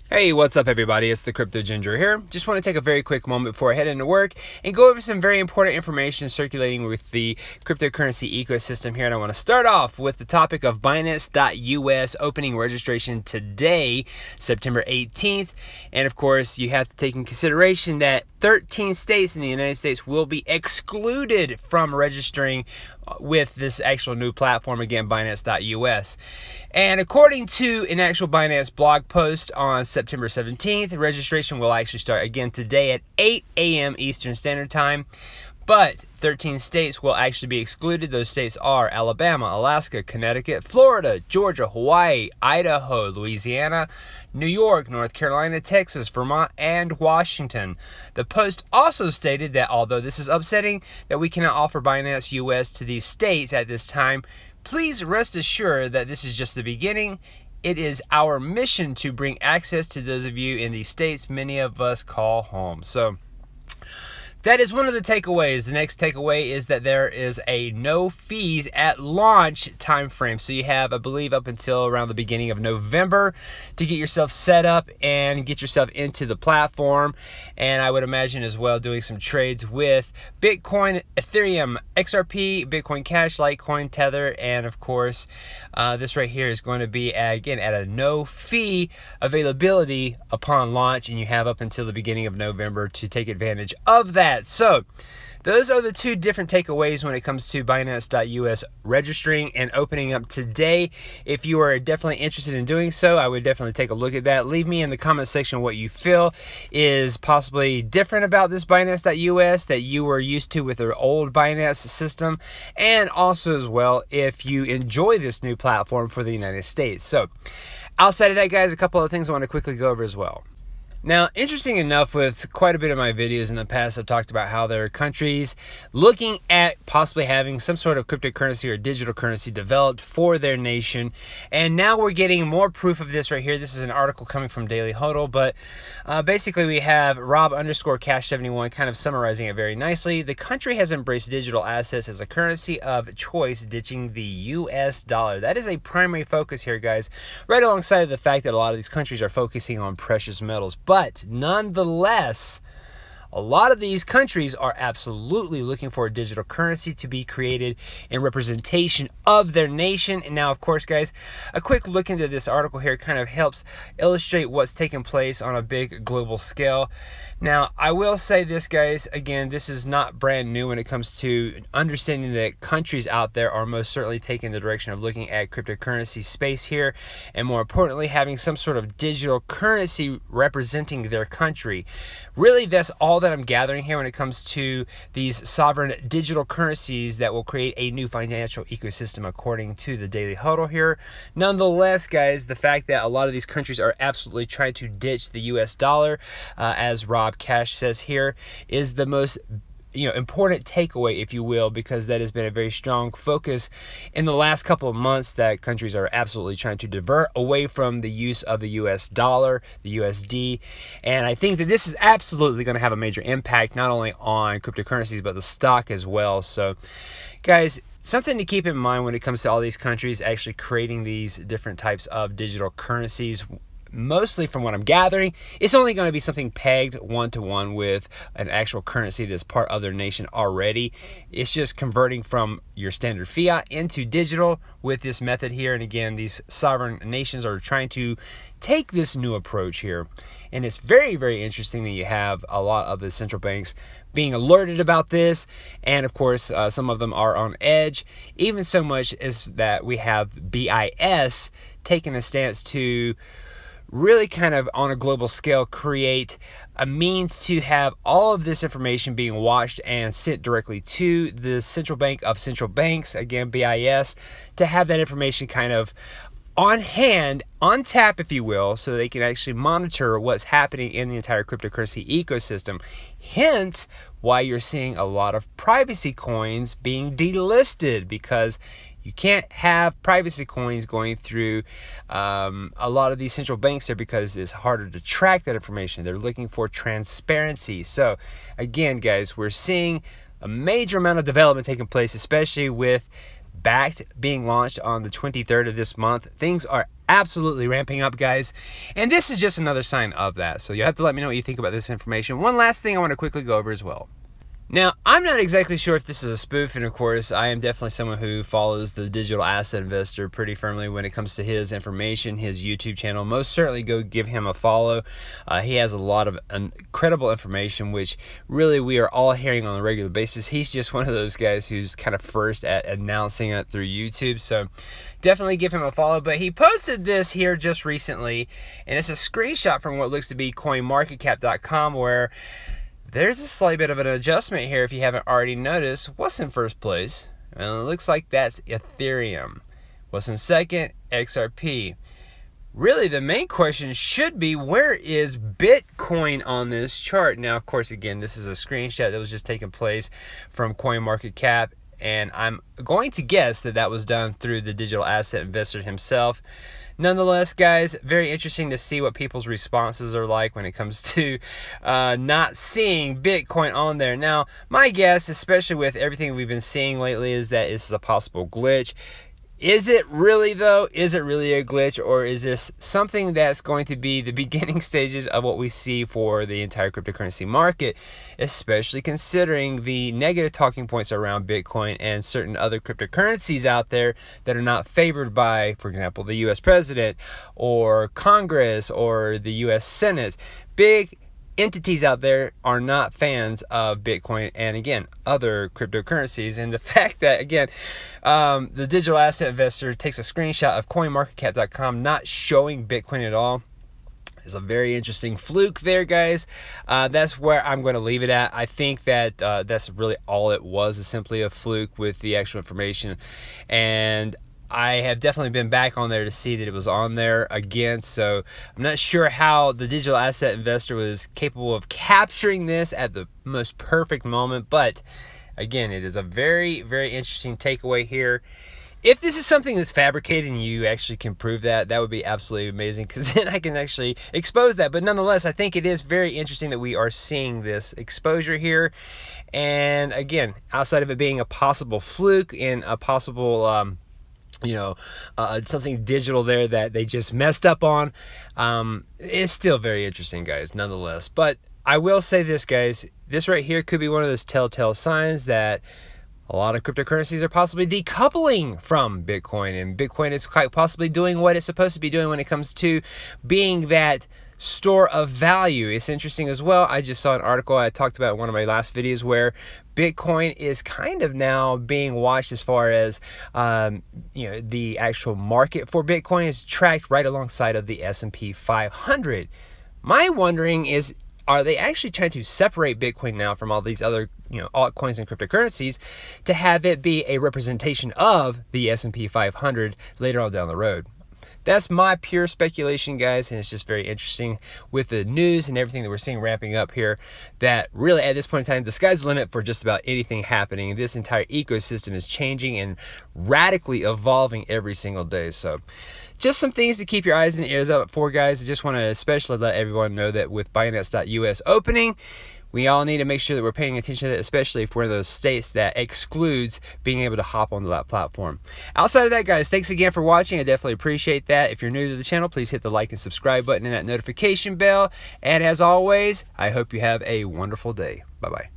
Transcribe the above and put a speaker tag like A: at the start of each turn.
A: Hey, what's up everybody? It's the Crypto Ginger here. Just want to take a very quick moment before I head into work and go over some very important information circulating with the cryptocurrency ecosystem here. And I want to start off with the topic of Binance.us opening registration today, September 18th. And of course, you have to take in consideration that 13 states in the United States will be excluded from registering with this actual new platform, again, Binance.us. And according to an actual Binance blog post on September 17th, registration will actually start again today at 8 a.m. Eastern Standard Time. But 13 states will actually be excluded. Those states are Alabama, Alaska, Connecticut, Florida, Georgia, Hawaii, Idaho, Louisiana, New York, North Carolina, Texas, Vermont, and Washington. The post also stated that although this is upsetting that we cannot offer Binance US to these states at this time, please rest assured that this is just the beginning. It is our mission to bring access to those of you in these states many of us call home. So that is one of the takeaways. The next takeaway is that there is a no fees at launch time frame. So you have, I believe, up until around the beginning of November to get yourself set up and get yourself into the platform. And I would imagine as well doing some trades with Bitcoin, Ethereum, XRP, Bitcoin Cash, Litecoin, Tether, and of course, this right here is going to be again at a no fee availability upon launch, and you have up until the beginning of November to take advantage of that. So those are the two different takeaways when it comes to Binance.us registering and opening up today. If you are definitely interested in doing so, I would definitely take a look at that. Leave me in the comment section what you feel is possibly different about this Binance.us that you were used to with the old Binance system, and also as well if you enjoy this new platform for the United States. So outside of that, guys, a couple of things I want to quickly go over as well. Now, interesting enough, with quite a bit of my videos in the past, I've talked about how there are countries looking at possibly having some sort of cryptocurrency or digital currency developed for their nation. And now we're getting more proof of this right here. This is an article coming from Daily Hodl, but basically we have Rob_Cash71 kind of summarizing it very nicely. The country has embraced digital assets as a currency of choice, ditching the US dollar. That is a primary focus here, guys, right alongside the fact that a lot of these countries are focusing on precious metals. But nonetheless, a lot of these countries are absolutely looking for a digital currency to be created in representation of their nation. And now, of course, guys, a quick look into this article here kind of helps illustrate what's taking place on a big global scale. Now, I will say this, guys, again, this is not brand new when it comes to understanding that countries out there are most certainly taking the direction of looking at cryptocurrency space here, and more importantly, having some sort of digital currency representing their country. Really, that's all that I'm gathering here when it comes to these sovereign digital currencies that will create a new financial ecosystem, according to the Daily Hodl here. Nonetheless, guys, the fact that a lot of these countries are absolutely trying to ditch the US dollar, as Rob Cash says here, is the most important takeaway, if you will, because that has been a very strong focus in the last couple of months, that countries are absolutely trying to divert away from the use of the US dollar, the USD. And I think that this is absolutely going to have a major impact, not only on cryptocurrencies, but the stock as well. So, guys, something to keep in mind when it comes to all these countries actually creating these different types of digital currencies. Mostly from what I'm gathering, it's only going to be something pegged one-to-one with an actual currency that's part of their nation already. It's just converting from your standard fiat into digital with this method here. And again, these sovereign nations are trying to take this new approach here. And it's very, very interesting that you have a lot of the central banks being alerted about this. And of course, some of them are on edge, even so much as that we have BIS taking a stance to really kind of on a global scale create a means to have all of this information being watched and sent directly to the central bank of central banks, again BIS, to have that information kind of on hand, on tap, if you will, so they can actually monitor what's happening in the entire cryptocurrency ecosystem. Hence why you're seeing a lot of privacy coins being delisted, because you can't have privacy coins going through a lot of these central banks there, because it's harder to track that information. They're looking for transparency. So again, guys, we're seeing a major amount of development taking place, especially with Backed being launched on the 23rd of this month. Things are absolutely ramping up, guys. And this is just another sign of that. So you'll have to let me know what you think about this information. One last thing I want to quickly go over as well. Now, I'm not exactly sure if this is a spoof, and of course, I am definitely someone who follows the digital asset investor pretty firmly when it comes to his information, his YouTube channel. Most certainly go give him a follow. He has a lot of incredible information, which really we are all hearing on a regular basis. He's just one of those guys who's kind of first at announcing it through YouTube, so definitely give him a follow. But he posted this here just recently, and it's a screenshot from what looks to be coinmarketcap.com, where there's a slight bit of an adjustment here if you haven't already noticed. What's in first place? And it looks like that's Ethereum. What's in second? XRP. Really, the main question should be, where is Bitcoin on this chart? Now, of course, again, this is a screenshot that was just taking place from CoinMarketCap, and I'm going to guess that that was done through the digital asset investor himself. Nonetheless, guys, very interesting to see what people's responses are like when it comes to not seeing Bitcoin on there. Now, my guess, especially with everything we've been seeing lately, is that this is a possible glitch. Is it really, though? Is it really a glitch, or is this something that's going to be the beginning stages of what we see for the entire cryptocurrency market, especially considering the negative talking points around Bitcoin and certain other cryptocurrencies out there that are not favored by, for example, the U.S. president or Congress or the U.S. Senate? Big entities out there are not fans of Bitcoin and, again, other cryptocurrencies. And the fact that, again, the digital asset investor takes a screenshot of coinmarketcap.com not showing Bitcoin at all is a very interesting fluke there, guys. That's where I'm going to leave it at. I think that that's really all it was, is simply a fluke with the actual information. And I have definitely been back on there to see that it was on there again, so I'm not sure how the digital asset investor was capable of capturing this at the most perfect moment, but again, it is a very, very interesting takeaway here. If this is something that's fabricated and you actually can prove that, that would be absolutely amazing, because then I can actually expose that. But nonetheless, I think it is very interesting that we are seeing this exposure here. And again, outside of it being a possible fluke and a possible something digital there that they just messed up on, it's still very interesting, guys, nonetheless. But I will say this, guys, this right here could be one of those telltale signs that a lot of cryptocurrencies are possibly decoupling from Bitcoin, and Bitcoin is quite possibly doing what it's supposed to be doing when it comes to being that store of value. It's interesting as well. I just saw an article I talked about in one of my last videos where Bitcoin is kind of now being watched as far as the actual market for Bitcoin is tracked right alongside of the S&P 500. My wondering is, are they actually trying to separate Bitcoin now from all these other altcoins and cryptocurrencies to have it be a representation of the S&P 500 later on down the road? That's my pure speculation, guys, and it's just very interesting with the news and everything that we're seeing ramping up here, that really at this point in time, the sky's the limit for just about anything happening. This entire ecosystem is changing and radically evolving every single day. So just some things to keep your eyes and ears out for, guys. I just want to especially let everyone know that with Binance.us opening, we all need to make sure that we're paying attention to that, especially if we're in those states that excludes being able to hop onto that platform. Outside of that, guys, thanks again for watching. I definitely appreciate that. If you're new to the channel, please hit the like and subscribe button and that notification bell. And as always, I hope you have a wonderful day. Bye-bye.